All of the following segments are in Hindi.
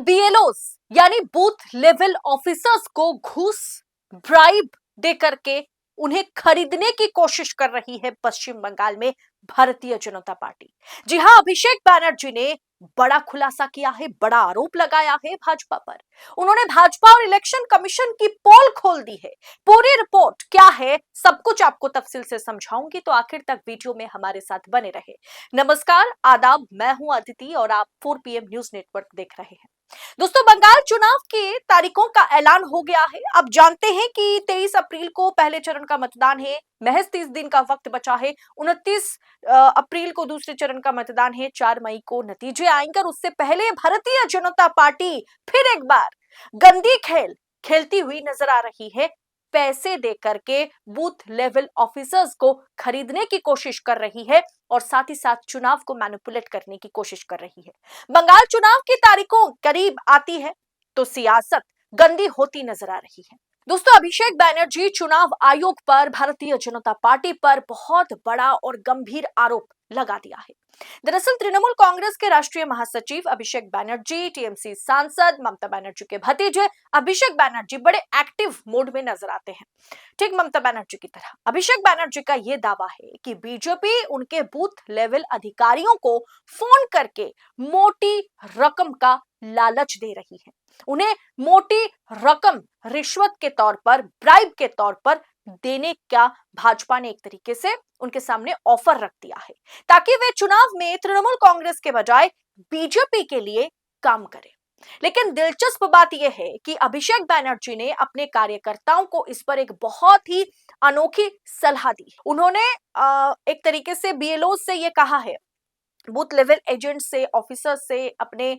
बीएलओस यानी बूथ लेवल ऑफिसर्स को घूस ब्राइब दे करके उन्हें खरीदने की कोशिश कर रही है पश्चिम बंगाल में भारतीय जनता पार्टी। जी हां, अभिषेक बैनर्जी ने बड़ा खुलासा किया है, बड़ा आरोप लगाया है भाजपा पर। उन्होंने भाजपा और इलेक्शन कमीशन की पोल खोल दी है। पूरी रिपोर्ट क्या है, सब कुछ आपको तफसील से समझाऊंगी, तो आखिर तक वीडियो में हमारे साथ बने रहे। नमस्कार, आदाब, मैं हूं अदिति और आप 4 PM न्यूज नेटवर्क देख रहे हैं। दोस्तों, बंगाल चुनाव की तारीखों का ऐलान हो गया है। अब जानते हैं कि 23 अप्रैल को पहले चरण का मतदान है। महज 30 दिन का वक्त बचा है। 29 अप्रैल को दूसरे चरण का मतदान है। 4 मई को नतीजे आएंगे और उससे पहले भारतीय जनता पार्टी फिर एक बार गंदी खेल खेलती हुई नजर आ रही है। पैसे देकर के बूथ लेवल ऑफिसर्स को खरीदने की कोशिश कर रही है और साथ ही साथ चुनाव को मैनिपुलेट करने की कोशिश कर रही है। बंगाल चुनाव की तारीखों करीब आती है तो सियासत गंदी होती नजर आ रही है। दोस्तों, अभिषेक बैनर्जी चुनाव आयोग पर, भारतीय जनता पार्टी पर बहुत बड़ा और गंभीर आरोप लगा दिया है। दरअसल तृणमूल कांग्रेस के राष्ट्रीय महासचिव अभिषेक बैनर्जी, टीएमसी सांसद ममता बनर्जी के भतीजे अभिषेक बैनर्जी बड़े एक्टिव मोड में नजर आते हैं, ठीक ममता बनर्जी की तरह। अभिषेक बैनर्जी का यह दावा है कि बीजेपी उनके बूथ लेवल अधिकारियों को फोन करके मोटी रकम का लालच दे रही है। उन्हें मोटी रकम रिश्वत के तौर पर, ब्राइब के तौर पर देने का भाजपा ने एक तरीके से उनके सामने ऑफर रख दिया है, ताकि वे चुनाव में तृणमूल कांग्रेस के बजाय बीजेपी के लिए काम करें। लेकिन दिलचस्प बात यह है कि अभिषेक बैनर्जी ने अपने कार्यकर्ताओं को इस पर एक बहुत ही अनोखी सलाह दी। उन्होंने एक तरीके से बीएलओ से यह कहा है, बूथ लेवल एजेंट से, ऑफिसर से, अपने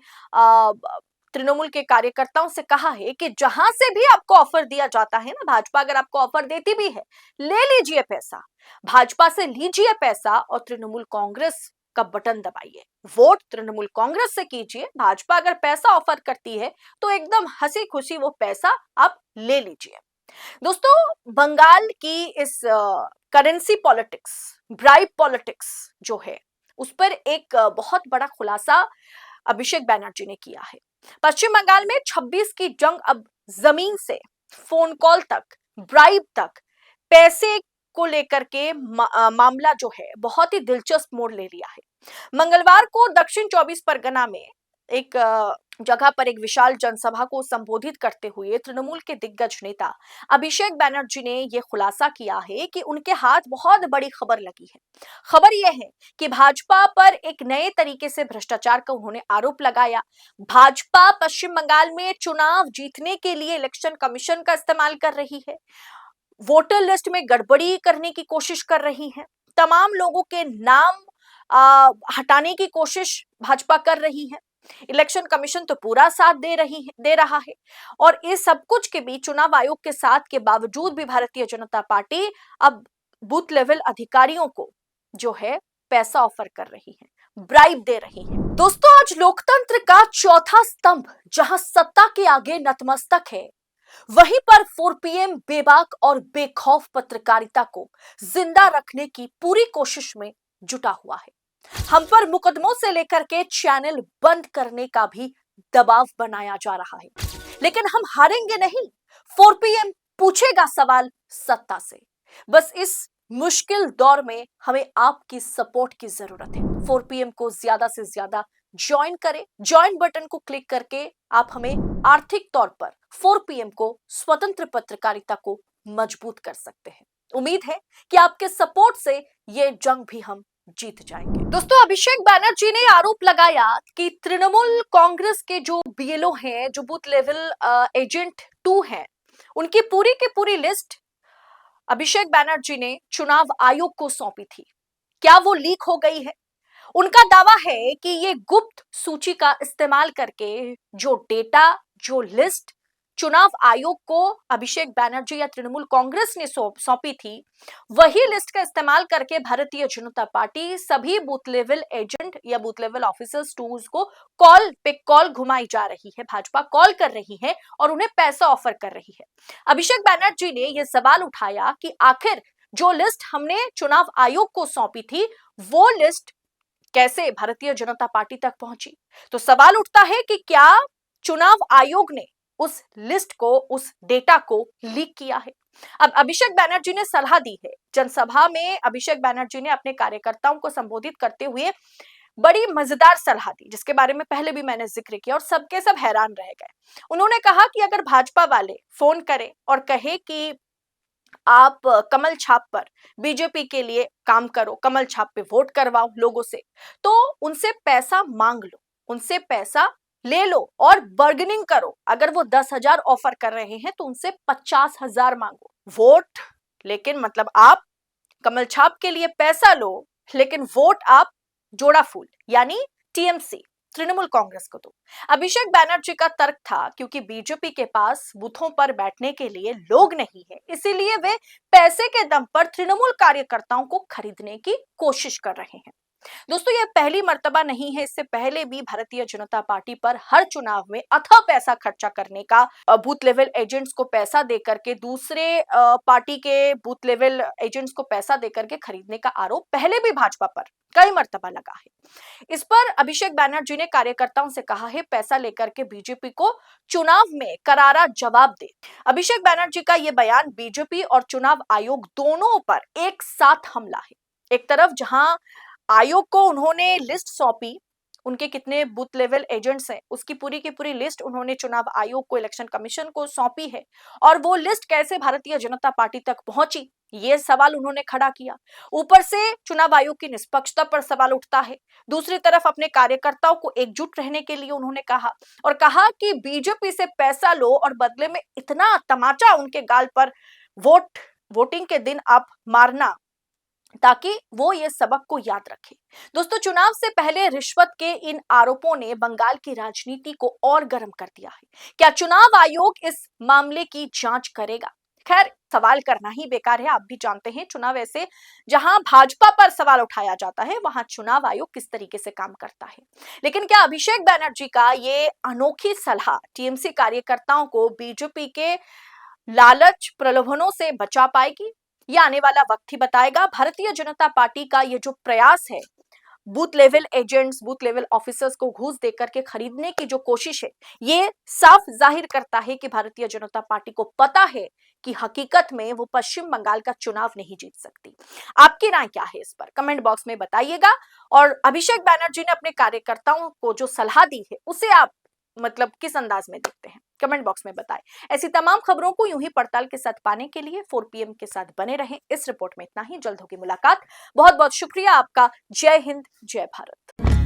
तृणमूल के कार्यकर्ताओं से कहा है कि जहां से भी आपको ऑफर दिया जाता है ना, भाजपा अगर आपको ऑफर देती भी है, ले लीजिए पैसा, भाजपा से लीजिए पैसा और तृणमूल कांग्रेस का बटन दबाइए, वोट तृणमूल कांग्रेस से कीजिए। भाजपा अगर पैसा ऑफर करती है तो एकदम हंसी खुशी वो पैसा आप ले लीजिए। दोस्तों, बंगाल की इस करेंसी पॉलिटिक्स, ब्राइब पॉलिटिक्स जो है, उस पर एक बहुत बड़ा खुलासा अभिषेक बैनर्जी ने किया है। पश्चिम बंगाल में 26 की जंग अब जमीन से फोन कॉल तक, ब्राइब तक, पैसे को लेकर के मामला जो है बहुत ही दिलचस्प मोड़ ले लिया है। मंगलवार को दक्षिण 24 परगना में एक जगह पर एक विशाल जनसभा को संबोधित करते हुए तृणमूल के दिग्गज नेता अभिषेक बैनर्जी ने यह खुलासा किया है कि उनके हाथ बहुत बड़ी खबर लगी है। खबर यह है कि भाजपा पर एक नए तरीके से भ्रष्टाचार का उन्होंने आरोप लगाया। भाजपा पश्चिम बंगाल में चुनाव जीतने के लिए इलेक्शन कमीशन का इस्तेमाल कर रही है, वोटर लिस्ट में गड़बड़ी करने की कोशिश कर रही है, तमाम लोगों के नाम हटाने की कोशिश भाजपा कर रही है। इलेक्शन कमीशन तो पूरा साथ दे रहा है और इस सब कुछ के बीच चुनाव आयोग के साथ के बावजूद भी भारतीय जनता पार्टी अब बूथ लेवल अधिकारियों को जो है पैसा ऑफर कर रही है, ब्राइब दे रही है। दोस्तों, आज लोकतंत्र का चौथा स्तंभ जहां सत्ता के आगे नतमस्तक है, वहीं पर 4 PM बेबाक और बेखौफ पत्रकारिता को जिंदा रखने की पूरी कोशिश में जुटा हुआ है। हम पर मुकदमों से लेकर के चैनल बंद करने का भी दबाव बनाया जा रहा है, लेकिन हम हारेंगे नहीं। 4 PM पूछेगा सवाल सत्ता से। बस इस मुश्किल दौर में हमें आपकी सपोर्ट की जरूरत है। 4 PM को ज्यादा से ज्यादा ज्वाइन करें। ज्वाइन बटन को क्लिक करके आप हमें आर्थिक तौर पर 4 PM को, स्वतंत्र पत्रकारिता को मजबूत कर सकते हैं। उम्मीद है कि आपके सपोर्ट से ये जंग भी हम जीत जाएंगे। दोस्तों, अभिषेक बैनर्जी ने आरोप लगाया कि तृणमूल कांग्रेस के जो बीएलओ हैं, जो बूथ लेवल एजेंट 2 हैं, उनकी पूरी की पूरी लिस्ट अभिषेक बैनर्जी ने चुनाव आयोग को सौंपी थी। क्या वो लीक हो गई है? उनका दावा है कि ये गुप्त सूची का इस्तेमाल करके जो डेटा, जो लिस्ट चुनाव आयोग को अभिषेक बैनर्जी या तृणमूल कांग्रेस ने सौंपी थी, वही लिस्ट का इस्तेमाल करके भारतीय जनता पार्टी सभी बूथ लेवल एजेंट या बूथ लेवल ऑफिसर्स टूल्स को कॉल पे कॉल घुमाई जा रही है। भाजपा कॉल कर रही है और उन्हें पैसा ऑफर कर रही है। अभिषेक बैनर्जी ने यह सवाल उठाया कि आखिर जो लिस्ट हमने चुनाव आयोग को सौंपी थी, वो लिस्ट कैसे भारतीय जनता पार्टी तक पहुंची। तो सवाल उठता है कि क्या चुनाव आयोग ने उस लिस्ट को, उस डेटा को लीक किया है। अब अभिषेक बैनर्जी ने सलाह दी है। जनसभा में अभिषेक बैनर्जी ने अपने कार्यकर्ताओं को संबोधित करते हुए बड़ी मजेदार सलाह दी, जिसके बारे में पहले भी मैंने जिक्र किया और सबके सब हैरान रह गए। उन्होंने कहा कि अगर भाजपा वाले फोन करें और कहे कि आप कमल छाप पर बीजेपी के लिए काम करो, कमल छाप पे वोट करवाओ लोगों से, तो उनसे पैसा मांग लो, उनसे पैसा ले लो और बार्गेनिंग करो। अगर वो 10,000 ऑफर कर रहे हैं तो उनसे 50,000 मांगो। वोट, लेकिन मतलब आप कमल छाप के लिए पैसा लो, लेकिन वोट आप जोड़ा फूल यानी टीएमसी, तृणमूल कांग्रेस को दो। अभिषेक बैनर्जी का तर्क था क्योंकि बीजेपी के पास बूथों पर बैठने के लिए लोग नहीं है, इसीलिए वे पैसे के दम पर तृणमूल कार्यकर्ताओं को खरीदने की कोशिश कर रहे हैं। दोस्तों, यह पहली मर्तबा नहीं है। इससे पहले भी भारतीय जनता पार्टी पर हर चुनाव में अथक पैसा खर्चा करने का, बूथ लेवल एजेंट्स को पैसा देकर के, दूसरे पार्टी के बूथ लेवल एजेंट्स को पैसा देकर के खरीदने का आरोप पहले भी भाजपा पर कई मर्तबा लगा है। इस पर अभिषेक बैनर्जी ने कार्यकर्ताओं से कहा है, पैसा लेकर के बीजेपी को चुनाव में करारा जवाब दे। अभिषेक बैनर्जी का यह बयान बीजेपी और चुनाव आयोग दोनों पर एक साथ हमला है। एक तरफ जहां आयोग को उन्होंने लिस्ट सौंपी, उनके कितने बूथ लेवल एजेंट्स हैं उसकी पूरी की पूरी लिस्ट उन्होंने चुनाव आयोग को, इलेक्शन कमीशन को सौंपी है, और वो लिस्ट कैसे भारतीय जनता पार्टी तक पहुंची, ये सवाल उन्होंने खड़ा किया। ऊपर से चुनाव आयोग की निष्पक्षता पर सवाल उठता है। दूसरी तरफ अपने कार्यकर्ताओं को एकजुट रहने के लिए उन्होंने कहा, और कहा कि बीजेपी से पैसा लो और बदले में इतना तमाचा उनके गाल पर वोटिंग के दिन आप मारना, ताकि वो ये सबक को याद रखे। दोस्तों, चुनाव से पहले रिश्वत के इन आरोपों ने बंगाल की राजनीति को और गर्म कर दिया है। क्या चुनाव आयोग इस मामले की जांच करेगा? खैर, सवाल करना ही बेकार है। आप भी जानते हैं, चुनाव ऐसे जहां भाजपा पर सवाल उठाया जाता है, वहां चुनाव आयोग किस तरीके से काम करता है। लेकिन क्या अभिषेक बैनर्जी का ये अनोखी सलाह टीएमसी कार्यकर्ताओं को बीजेपी के लालच प्रलोभनों से बचा पाएगी? ये आने वाला वक्त ही बताएगा। भारतीय जनता पार्टी का ये जो प्रयास है, booth level agents, booth level officers को घूस देकर के खरीदने की जो कोशिश है, ये साफ जाहिर करता है कि भारतीय जनता पार्टी को पता है कि हकीकत में वो पश्चिम बंगाल का चुनाव नहीं जीत सकती। आपकी राय क्या है इस पर? कमेंट बॉक्स में बताइएगा। और अभिषेक बैनर्जी ने अपने कार्यकर्ताओं को जो सलाह दी है, उसे आप मतलब किस अंदाज में देखते हैं? कमेंट बॉक्स में बताएं। ऐसी तमाम खबरों को यूं ही पड़ताल के साथ पाने के लिए 4 PM के साथ बने रहें। इस रिपोर्ट में इतना ही। जल्द होगी मुलाकात। बहुत बहुत शुक्रिया आपका। जय हिंद, जय भारत।